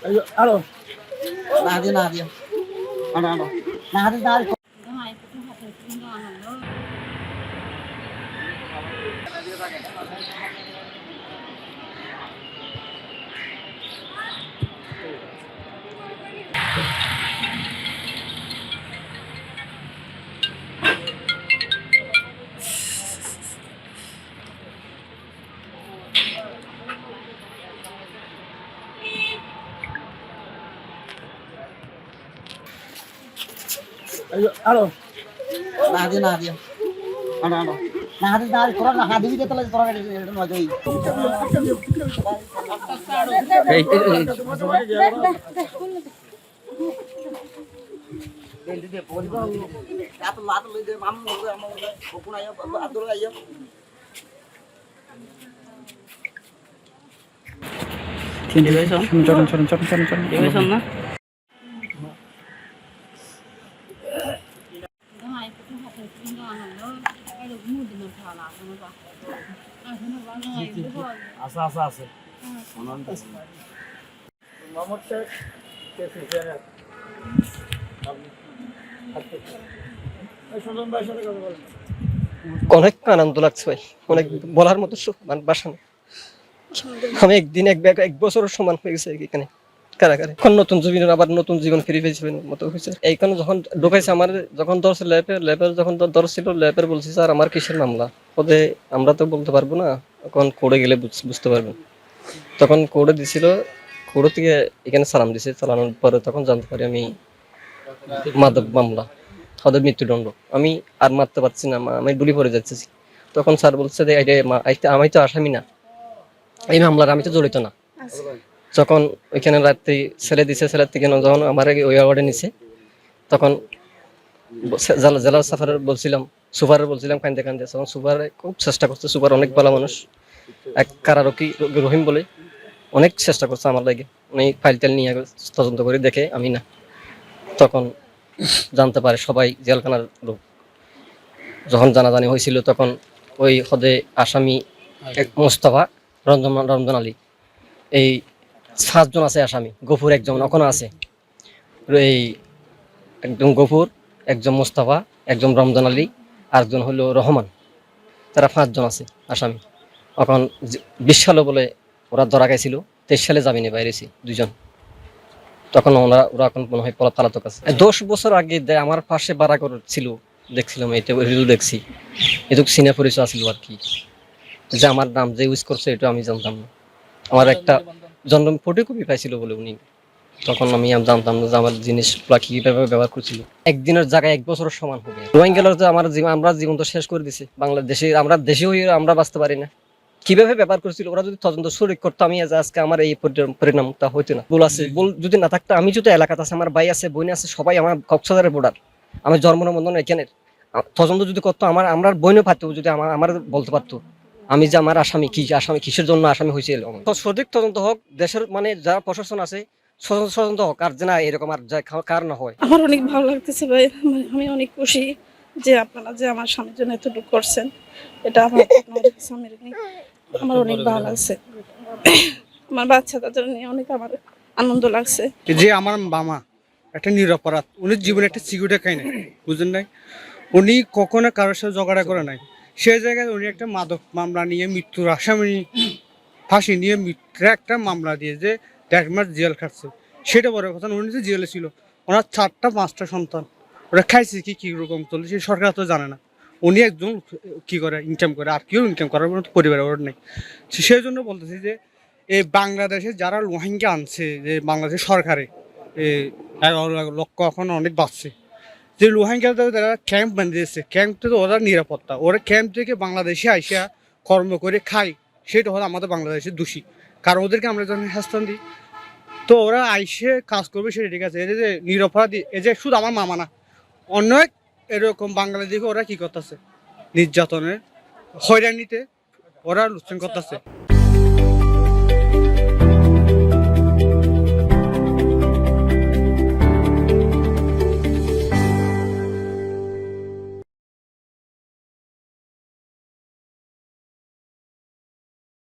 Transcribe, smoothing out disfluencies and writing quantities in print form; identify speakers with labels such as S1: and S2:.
S1: Alo. Nadia. Ano. Nadia. Alo. Nadia. Ano. Nadia kurang Nadia dia telah kurang ada wajah.
S2: Division na?
S1: আছে
S3: অনেক আনন্দ লাগছে ভাই, অনেক বলার মতো ভাষা নেই। আমি একদিন এক বছরের সমান হয়ে গেছে এখানে কারাগারে। এখন নতুন জীবন, আবার নতুন জীবন ফিরে পেয়েছি মতো হয়েছে। এইখানে যখন ঢুকাইছে আমার, যখন ধরছে ল্যাবের যখন ধরছিল, ল্যাবের বলছি স্যার আমার কিসের মামলা, ওদে আমরা তো বলতে পারবো না, এখন কোর্টে গেলে বুঝতে পারবেন। তখন কোর্টে দিছিল, কোর্ট থেকে এখানে সালাম দিছে, চালানোর পরে তখন জানতে পারি আমি মাদক মামলা, ওদের মৃত্যুদণ্ড। আমি আর মারতে পারছি না, আমি ডুলি পড়ে যাচ্ছি। তখন স্যার বলছে যে আমি তো আসামি না, এই মামলার আমি তো জড়িত না। যখন ওইখানে রাত্রি ছেলে দিছে, ছেলের থেকে যখন আমার ওই অ্যাওয়ার্ডে নিছে, তখন জেলা সুপারের বলছিলাম কান্দে তখন সুপারে খুব চেষ্টা করছে। সুপার অনেক ভালো মানুষ, এক কারারক্ষী রহিম বলে, অনেক চেষ্টা করছে আমার লাগে। উনি ফাইল টাইল নিয়ে তদন্ত করে দেখে আমি না। তখন জানতে পারে সবাই জেলখানার লোক। যখন জানাজানি হয়েছিল তখন ওই হদে আসামি মোস্তফা, রঞ্জন আলী, এই 7 জন আছে আসামি। গফুর একজন ওখানে আছে, এই একজন গফুর, একজন মোস্তফা, একজন রমজান আলী, আরেকজন হলো রহমান। তারা 5 জন আছে আসামি। এখন 20 সালে বলে ওরা ধরা গেছিল, 23 সালে জামিনে বাইরেছি 2 জন। তখন ওরা এখন মনে হয় পলাতক আছে। 10 বছর আগে আমার পাশে ভাড়া করে ছিল, দেখছিলাম এটা রিল দেখছি, এটুকু সিনে পরিচয় আছিল আর কি। যে আমার নাম যে ইউজ করছে এটা আমি জানতাম না। আমার একটা জন্ম ফটোকপি পাইছিল বলে উনি, তখন আমি জানতাম না যে আমার জিনিসগুলা কিভাবে ব্যবহার করছিল। একদিনের জায়গায় 1 বছরের সমান হবে। রোহিঙ্গার যে আমরা জীবন তো শেষ করে দিছি বাংলাদেশে, আমরা দেশে হয়ে আমরা বাঁচতে পারি না। কিভাবে ব্যবহার করছিল ওরা যদি তদন্ত শরীর করতো, আমি আজকে আমার এই পরিণামটা হইতো না। ভুল আছে, ভুল যদি না থাকতো, আমি যদি এলাকাতে আছে, আমার ভাই আছে, বোন আছে, সবাই আমার কক্সবাজারের বর্ডার, আমার জন্মবন্ধন এখানে, তদন্ত যদি করতো আমার বোনও পারতো, যদি আমার বলতে পারতো আমি যে আমার আসামি কিসের জন্য আসামি হয়েছিল। সঠিক তদন্ত হোক, দেশের মানে যারা প্রশাসন আছে তদন্ত হোক, আর যে না এরকম আর কার না হয়।
S4: আমার অনেক ভালো লাগতেছে ভাই, আমি অনেক খুশি যে আপনারা যে আমার স্বামীর জন্য এতটুকু করছেন, এটা আমার অনেক ভালো লাগছে। আমার বাচ্চাদের নিয়ে অনেক আমার আনন্দ লাগছে।
S5: যে আমার মামা একটা নিরপরাধ, উনি জীবনে একটা সিকিউরিটি খাই নাই, বুঝলেন নাই, উনি কখনো কারোর সাথে ঝগড়া করে নাই। সেই জায়গায় উনি একটা মাদক মামলা নিয়ে মৃত্যুর আসামি ফাঁসি নিয়ে মৃত্যুর একটা মামলা দিয়ে যে 1.5 মাস জেল খাটছে, সেটা বড় কথা। উনি যে জেলে ছিল, ওনার 4টা-5টা সন্তান, ওরা খাইছে কি রকম চলছে সেই সরকার তো জানে না। উনি একজন কি করে ইনকাম করে, আর কেউ ইনকাম করার মতো পরিবারের ওর নেই। সেই জন্য বলতেছি যে এই বাংলাদেশে যারা রোহিঙ্গা আনছে, যে বাংলাদেশ সরকারে 11 লক্ষ এখন অনেক বাড়ছে, যে রোহিঙ্গাদের যারা ক্যাম্প বানিয়েছে, ক্যাম্পে তো ওরা নিরাপত্তা, ওরা ক্যাম্প থেকে বাংলাদেশে আইসা কর্ম করে খায়, সেটা হলো আমাদের বাংলাদেশের দোষী। কারণ ওদেরকে আমরা যখন শাস্তি দিই, তো ওরা আইসে কাজ করবে, সেটা ঠিক আছে। এই যে নিরপরাধী, এই যে শুধু আমার মামা না, অনেক এরকম বাংলাদেশে ওরা কি করতেছে, নির্যাতনে হয়রানিতে ওরা লুচ্ছন করতেছে।